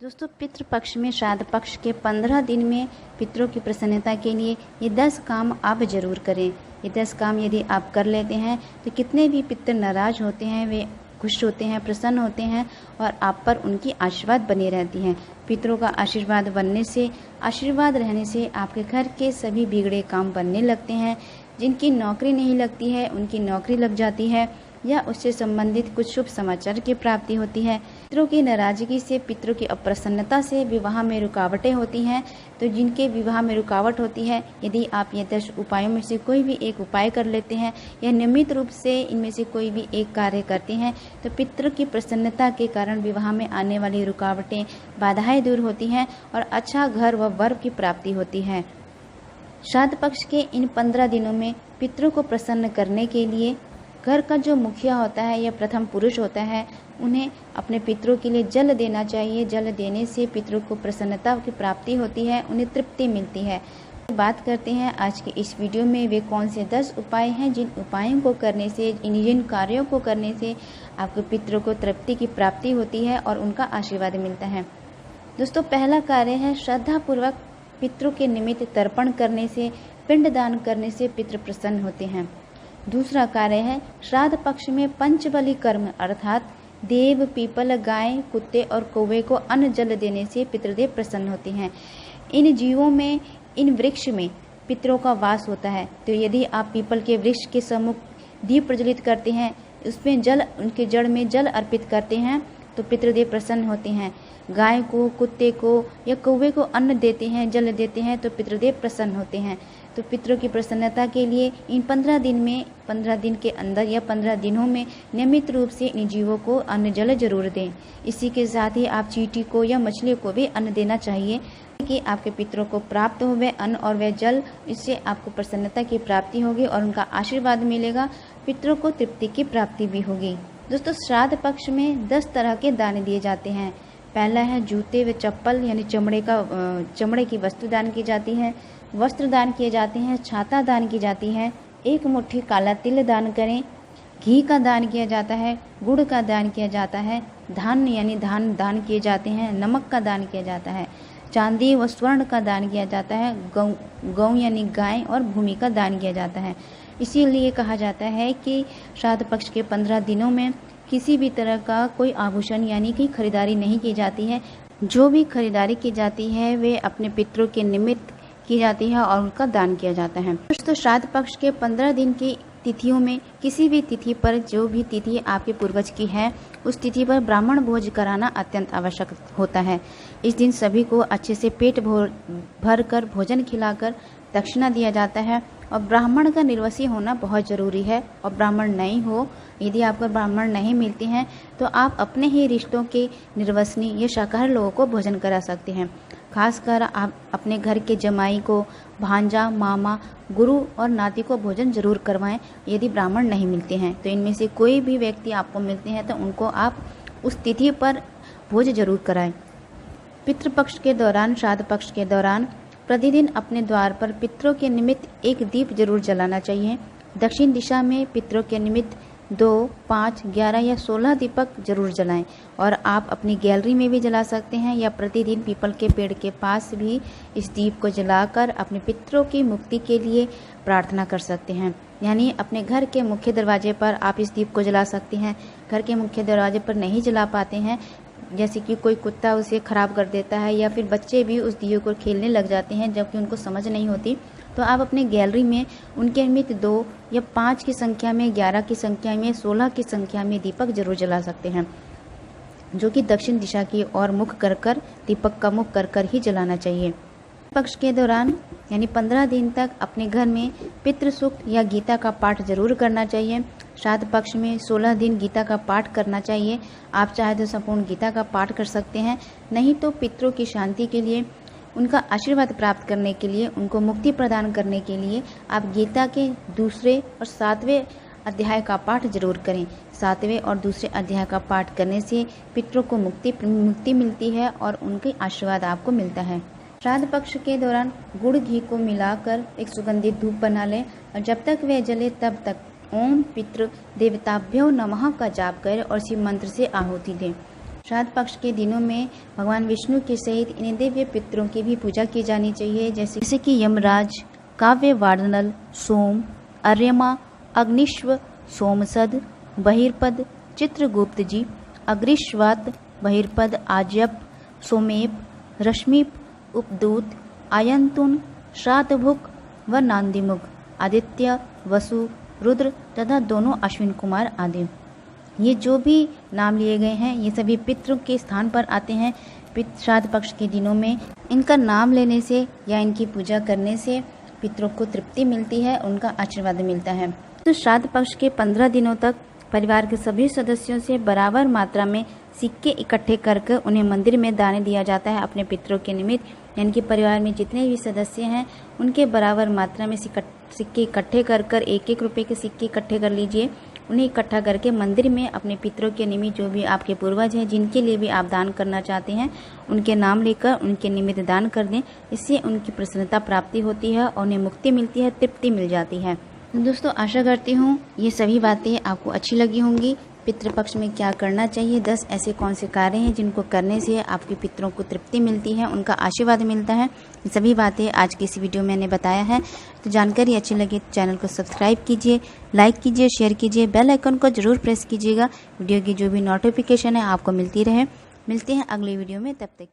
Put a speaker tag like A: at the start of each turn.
A: दोस्तों, पितृपक्ष में श्राद्ध पक्ष के 15 दिन में पितरों की प्रसन्नता के लिए ये 10 काम आप जरूर करें। ये 10 काम यदि आप कर लेते हैं तो कितने भी पितर नाराज होते हैं वे खुश होते हैं, प्रसन्न होते हैं और आप पर उनकी आशीर्वाद बनी रहती हैं। पितरों का आशीर्वाद आशीर्वाद रहने से आपके घर के सभी बिगड़े काम बनने लगते हैं। जिनकी नौकरी नहीं लगती है उनकी नौकरी लग जाती है या उससे संबंधित कुछ शुभ समाचार की प्राप्ति होती है। पितरों की नाराजगी से, पितरों की अप्रसन्नता से विवाह में रुकावटें होती हैं। तो जिनके विवाह में रुकावट होती है, यदि आप ये 10 उपायों में से कोई भी एक उपाय कर लेते हैं या नियमित रूप से इनमें से कोई भी एक कार्य करते हैं तो पितरों की प्रसन्नता के कारण विवाह में आने वाली रुकावटें, बाधाएं दूर होती हैं और अच्छा घर व वर की प्राप्ति होती है। श्राद्ध पक्ष के इन 15 दिनों में पितरों को प्रसन्न करने के लिए घर का जो मुखिया होता है या प्रथम पुरुष होता है, उन्हें अपने पितरों के लिए जल देना चाहिए। जल देने से पितरों को प्रसन्नता की प्राप्ति होती है, उन्हें तृप्ति मिलती है। बात करते हैं आज के इस वीडियो में वे कौन से 10 उपाय हैं जिन उपायों को करने से, जिन कार्यों को करने से आपके पितरों को तृप्ति की प्राप्ति होती है और उनका आशीर्वाद मिलता है। दोस्तों, पहला कार्य है श्रद्धापूर्वक पितरों के निमित्त तर्पण करने से, पिंडदान करने से पितृ प्रसन्न होते हैं। दूसरा कार्य है श्राद्ध पक्ष में पंचबली कर्म अर्थात देव, पीपल, गाय, कुत्ते और कौवे को अन्न जल देने से पितृदेव प्रसन्न होते हैं। इन जीवों में, इन वृक्ष में पितरों का वास होता है। तो यदि आप पीपल के वृक्ष के सम्मुख दीप प्रज्वलित करते हैं, उसमें जल, उनके जड़ में जल अर्पित करते हैं तो पितृदेव प्रसन्न होते हैं। गाय को, कुत्ते को या कौवे को अन्न देते हैं, जल देते हैं तो पितृदेव प्रसन्न होते हैं। तो पितरों की प्रसन्नता के लिए इन 15 दिन के अंदर या 15 दिनों में नियमित रूप से इन जीवों को अन्न जल जरूर दें। इसी के साथ ही आप चींटी को या मछली को भी अन्न देना चाहिए कि आपके पितरों को प्राप्त हो वह अन्न और वह जल। इससे आपको प्रसन्नता की प्राप्ति होगी और उनका आशीर्वाद मिलेगा, पितरों को तृप्ति की प्राप्ति भी होगी। दोस्तों, श्राद्ध पक्ष में 10 तरह के दान दिए जाते हैं। पहला है जूते व चप्पल यानी चमड़े की वस्तु दान की जाती है, वस्त्र दान किए जाते हैं, छाता दान की जाती है, 1 मुट्ठी काला तिल दान करें, घी का दान किया जाता है, गुड़ का दान किया जाता है, धान यानी धान दान किए जाते हैं, नमक का दान किया जाता है, चांदी व स्वर्ण का दान किया जाता है, गौ यानी गाय और भूमि का दान किया जाता है। इसीलिए कहा जाता है कि श्राद्ध पक्ष के 15 दिनों में किसी भी तरह का कोई आभूषण यानी कि खरीदारी नहीं की जाती है। जो भी खरीदारी की जाती है वे अपने पितरों के निमित्त की जाती है और उनका दान किया जाता है। दोस्तों, श्राद्ध पक्ष के 15 दिन की तिथियों में किसी भी तिथि पर, जो भी तिथि आपके पूर्वज की है, उस तिथि पर ब्राह्मण भोज कराना अत्यंत आवश्यक होता है। इस दिन सभी को अच्छे से पेट भर कर भोजन खिलाकर दक्षिणा दिया जाता है और ब्राह्मण का निर्वसी होना बहुत ज़रूरी है। और ब्राह्मण नहीं हो, यदि आपको ब्राह्मण नहीं मिलते हैं तो आप अपने ही रिश्तों के निर्वसनी या शाकाहारी लोगों को भोजन करा सकते हैं। खासकर आप अपने घर के जमाई को, भांजा, मामा, गुरु और नाती को भोजन जरूर करवाएं। यदि ब्राह्मण नहीं मिलते हैं तो इनमें से कोई भी व्यक्ति आपको मिलते हैं तो उनको आप उस तिथि पर भोज जरूर कराएं। पितृपक्ष के दौरान, श्राद्ध पक्ष के दौरान प्रतिदिन अपने द्वार पर पितरों के निमित्त 1 दीप जरूर जलाना चाहिए। दक्षिण दिशा में पितरों के निमित्त 2, 5, 11 या 16 दीपक जरूर जलाएं। और आप अपनी गैलरी में भी जला सकते हैं या प्रतिदिन पीपल के पेड़ के पास भी इस दीप को जलाकर अपने पितरों की मुक्ति के लिए प्रार्थना कर सकते हैं। यानी अपने घर के मुख्य दरवाजे पर आप इस दीप को जला सकते हैं। घर के मुख्य दरवाजे पर नहीं जला पाते हैं, जैसे कि कोई कुत्ता उसे खराब कर देता है या फिर बच्चे भी उस दिए को खेलने लग जाते हैं जबकि उनको समझ नहीं होती, तो आप अपने गैलरी में उनके निमित्त 2 या 5 की संख्या में, 11 की संख्या में, 16 की संख्या में दीपक जरूर जला सकते हैं, जो कि दक्षिण दिशा की ओर मुख कर दीपक का मुख कर ही जलाना चाहिए। पक्ष के दौरान यानी 15 दिन तक अपने घर में पितृ सूक्त या गीता का पाठ जरूर करना चाहिए। श्राद्ध पक्ष में 16 दिन गीता का पाठ करना चाहिए। आप चाहे तो संपूर्ण गीता का पाठ कर सकते हैं, नहीं तो पितरों की शांति के लिए, उनका आशीर्वाद प्राप्त करने के लिए, उनको मुक्ति प्रदान करने के लिए आप गीता के 2 और 7वें अध्याय का पाठ जरूर करें। 7वें और 2 अध्याय का पाठ करने से पितरों को मुक्ति मिलती है और उनके आशीर्वाद आपको मिलता है। श्राद्ध पक्ष के दौरान गुड़ घी को मिलाकर एक सुगंधित धूप बना लें और जब तक वह जले तब तक ओम पितृ देवताभ्यो नमः का जाप करें और शिव मंत्र से आहुति दें। श्राद्ध पक्ष के दिनों में भगवान विष्णु के सहित इन दिव्य पितरों की भी पूजा की जानी चाहिए, जैसे कि यमराज, काव्य वार्णल, सोम, अर्यमा, अग्निश्व, सोमसद, बहिर्पद, चित्रगुप्त जी, अग्रिश्वात, बहिर्पद, आज्यप, सोमेप, रश्मिप, उपदूत, आयंतुन, श्राद्धभुक व नांदिमुख, आदित्य, वसु, रुद्र तथा दोनों अश्विन कुमार आदि। ये जो भी नाम लिए गए हैं ये सभी पितरों के स्थान पर आते हैं। श्राद्ध पक्ष के दिनों में इनका नाम लेने से या इनकी पूजा करने से पितरों को तृप्ति मिलती है, उनका आशीर्वाद मिलता है। तो श्राद्ध पक्ष के 15 दिनों तक परिवार के सभी सदस्यों से बराबर मात्रा में सिक्के इकट्ठे कर उन्हें मंदिर में दान दिया जाता है अपने पितरों के निमित्त। यानी कि परिवार में जितने भी सदस्य हैं उनके बराबर मात्रा में सिक्के इकट्ठे कर 1-1 रुपये के सिक्के इकट्ठे कर लीजिए। उन्हें इकट्ठा करके मंदिर में अपने पितरों के निमित्त, जो भी आपके पूर्वज हैं जिनके लिए भी आप दान करना चाहते हैं, उनके नाम लेकर उनके निमित्त दान कर दें। इससे उनकी प्रसन्नता प्राप्ति होती है और उन्हें मुक्ति मिलती है, तृप्ति मिल जाती है। दोस्तों, आशा करती हूँ ये सभी बातें आपको अच्छी लगी होंगी। पितृपक्ष में क्या करना चाहिए, 10 ऐसे कौन से कार्य हैं जिनको करने से आपके पितरों को तृप्ति मिलती है, उनका आशीर्वाद मिलता है, ये सभी बातें आज की इस वीडियो में मैंने बताया है। तो जानकारी अच्छी लगे तो चैनल को सब्सक्राइब कीजिए, लाइक कीजिए, शेयर कीजिए, बेल आइकन को जरूर प्रेस कीजिएगा। वीडियो की जो भी नोटिफिकेशन है आपको मिलती रहे। मिलते हैं अगले वीडियो में, तब तक